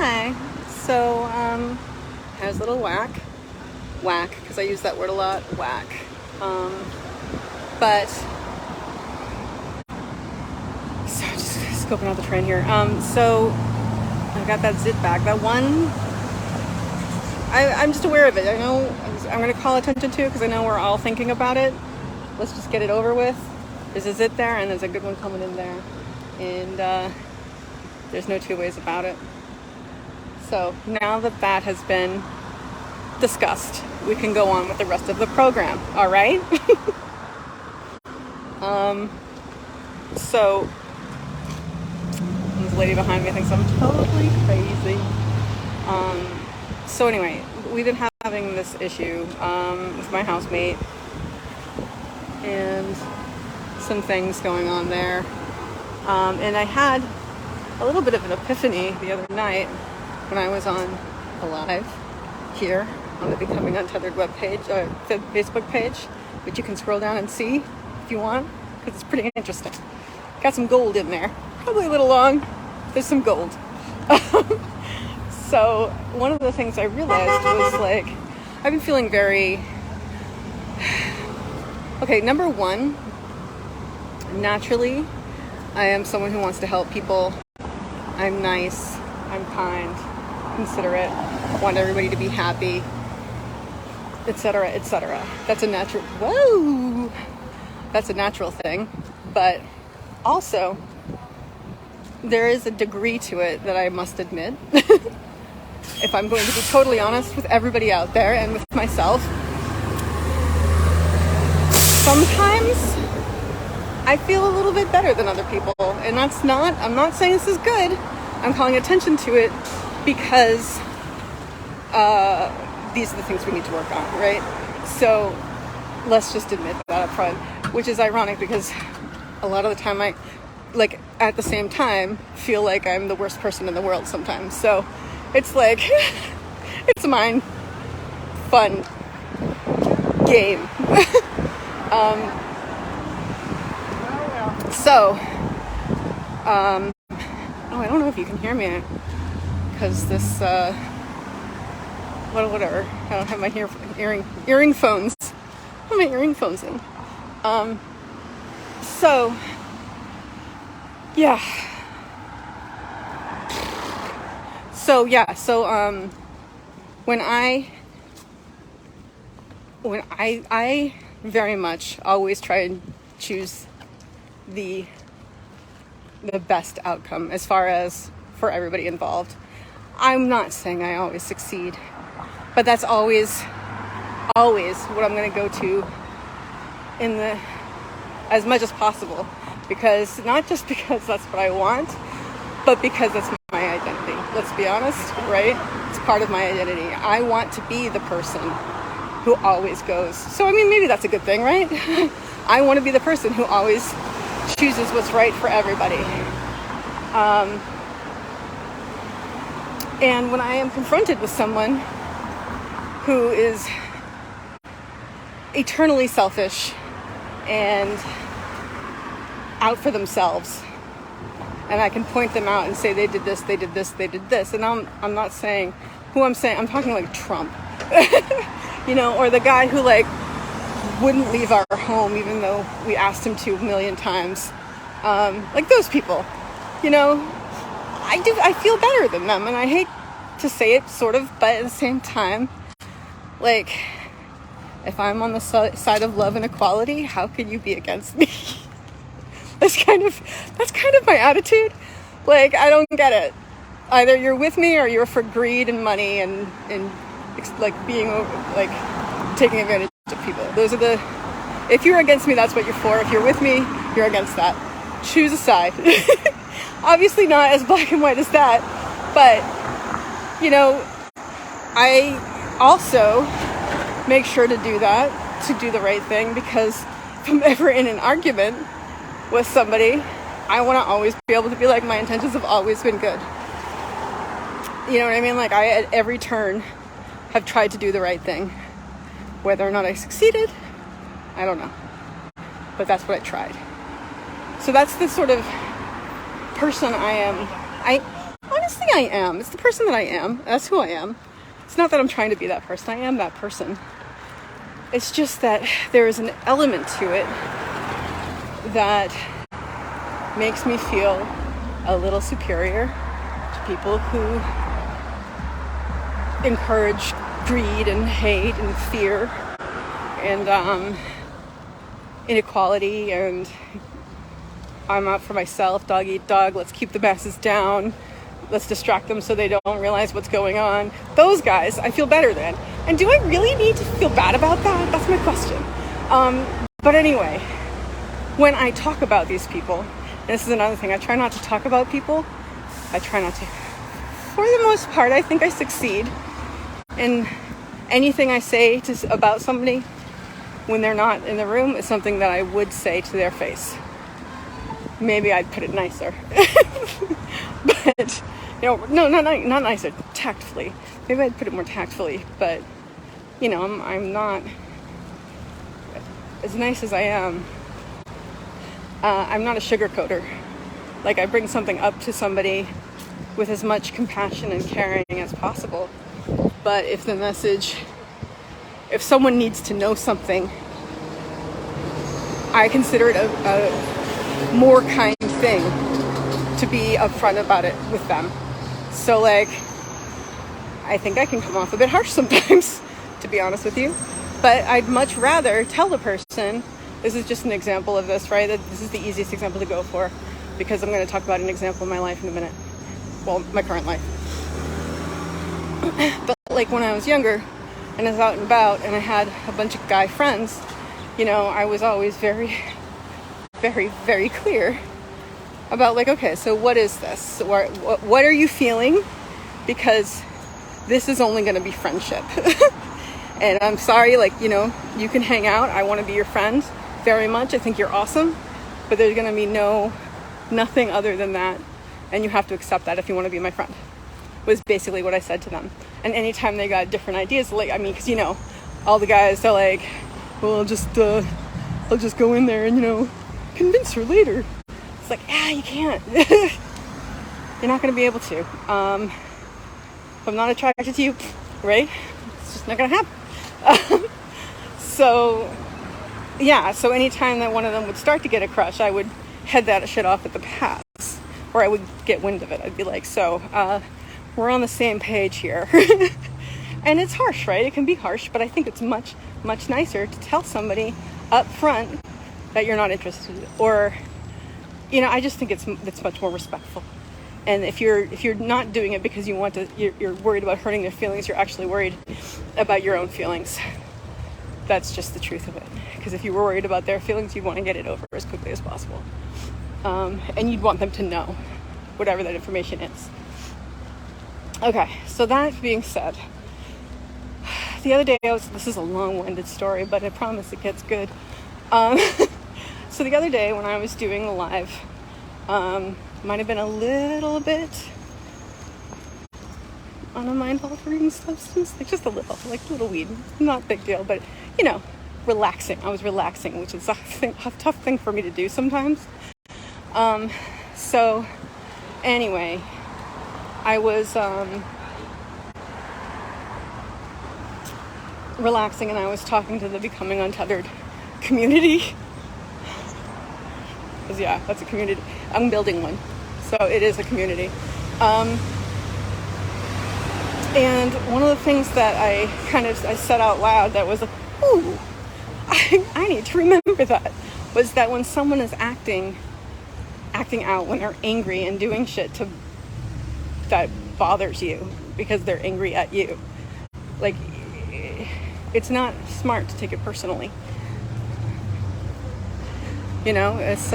Hi. So, has a little whack, because I use that word a lot, whack. But, so just scoping out the train here. So, I got that zit back. That one, I'm just aware of it. I know I'm going to call attention to it because I know we're all thinking about it. Let's just get it over with. There's a zit there and there's a good one coming in there. And there's no two ways about it. So now that that has been discussed, we can go on with the rest of the program. All right? So this lady behind me thinks I'm totally crazy. So anyway, we've been having this issue with my housemate and some things going on there. And I had a little bit of an epiphany the other night when I was on a live here on the Becoming Untethered webpage, Facebook page, which you can scroll down and see if you want, because it's pretty interesting. Got some gold in there. Probably a little long. There's some gold. So one of the things I realized was like, I've been feeling very... Okay, number one, naturally, I am someone who wants to help people. I'm nice, I'm kind, considerate, want everybody to be happy, etc., etc. That's a natural, whoa! That's a natural thing. But also, there is a degree to it that I must admit. If I'm going to be totally honest with everybody out there and with myself, sometimes I feel a little bit better than other people. And that's not, I'm not saying this is good. I'm calling attention to it because these are the things we need to work on, right? So let's just admit that up front, which is ironic because a lot of the time I, like, at the same time, feel like I'm the worst person in the world sometimes. So it's like, it's a mind fun game. I don't know if you can hear me because this, whatever. I don't have my earring phones. I have my earring phones in. So when I very much always try and choose the best outcome as far as for everybody involved. I'm not saying I always succeed, but that's always what I'm going to go to in the as much as possible, because not just because that's what I want, but because that's my identity. Let's be honest, right? It's part of my identity. I want to be the person who always goes. So I mean, maybe that's a good thing, right? I want to be the person who always chooses what's right for everybody. And when I am confronted with someone who is eternally selfish and out for themselves, and I can point them out and say they did this, they did this, they did this, and I'm not saying who I'm saying, I'm talking like Trump, or the guy who like wouldn't leave our home even though we asked him to a million times, like those people, I feel better than them, and I hate to say it, sort of, but at the same time, like, if I'm on the side of love and equality, how could you be against me? That's kind of my attitude. Like, I don't get it. Either you're with me or you're for greed and money and like being like taking advantage of people. Those are if you're against me, that's what you're for. If you're with me, you're against that. Choose a side. Obviously not as black and white as that, but I also make sure to do that, to do the right thing, because if I'm ever in an argument with somebody, I want to always be able to be like, my intentions have always been good. You know what I mean? Like, I at every turn have tried to do the right thing. Whether or not I succeeded, I don't know. But that's what I tried. So that's the sort of person I am. honestly, I am. It's the person that I am. That's who I am. It's not that I'm trying to be that person. I am that person. It's just that there is an element to it that makes me feel a little superior to people who encourage greed and hate and fear and inequality and I'm out for myself, dog eat dog, let's keep the masses down, let's distract them so they don't realize what's going on. Those guys I feel better than. And do I really need to feel bad about that? That's my question. But anyway, when I talk about these people, and this is another thing, I try not to talk about people. I try not to. For the most part, I think I succeed. And anything I say about somebody when they're not in the room is something that I would say to their face. Maybe I'd put it nicer. But, you know, no, not nicer, tactfully. Maybe I'd put it more tactfully, but, you know, I'm not, as nice as I am, I'm not a sugarcoater. Like, I bring something up to somebody with as much compassion and caring as possible. But if if someone needs to know something, I consider it a more kind thing to be upfront about it with them. So, like, I think I can come off a bit harsh sometimes, to be honest with you. But I'd much rather tell the person, this is just an example of this, right? This is the easiest example to go for, because I'm going to talk about an example of my life in a minute. Well, my current life. But like when I was younger and I was out and about and I had a bunch of guy friends, you know, I was always very, very, very clear about, like, okay, so what is this? What are you feeling? Because this is only going to be friendship. And I'm sorry, like, you know, you can hang out. I want to be your friend very much. I think you're awesome. But there's going to be nothing other than that. And you have to accept that if you want to be my friend. Was basically what I said to them. And anytime they got different ideas, like, I mean, because, you know, all the guys are like, well, I'll just go in there and, you know, convince her later. It's like, you can't. You're not going to be able to. If I'm not attracted to you, right? It's just not going to happen. So anytime that one of them would start to get a crush, I would head that shit off at the pass. Or I would get wind of it. I'd be like, so, we're on the same page here. And it's harsh, right? It can be harsh, but I think it's much, much nicer to tell somebody up front that you're not interested. Or, you know, I just think it's much more respectful. And if you're not doing it because you're worried about hurting their feelings, you're actually worried about your own feelings. That's just the truth of it. Because if you were worried about their feelings, you'd want to get it over as quickly as possible. And you'd want them to know whatever that information is. Okay, so that being said, the other day this is a long-winded story, but I promise it gets good. So the other day when I was doing the live, might have been a little bit on a mind-altering substance, like just a little weed, not a big deal, but, you know, relaxing. I was relaxing, which is a tough thing for me to do sometimes. So anyway, I was relaxing and I was talking to the Becoming Untethered community. Because yeah, that's a community. I'm building one. So it is a community. And one of the things that I said out loud that was like, ooh, I need to remember that, was that when someone is acting out, when they're angry and doing shit that bothers you because they're angry at you, like, it's not smart to take it personally. You know, it's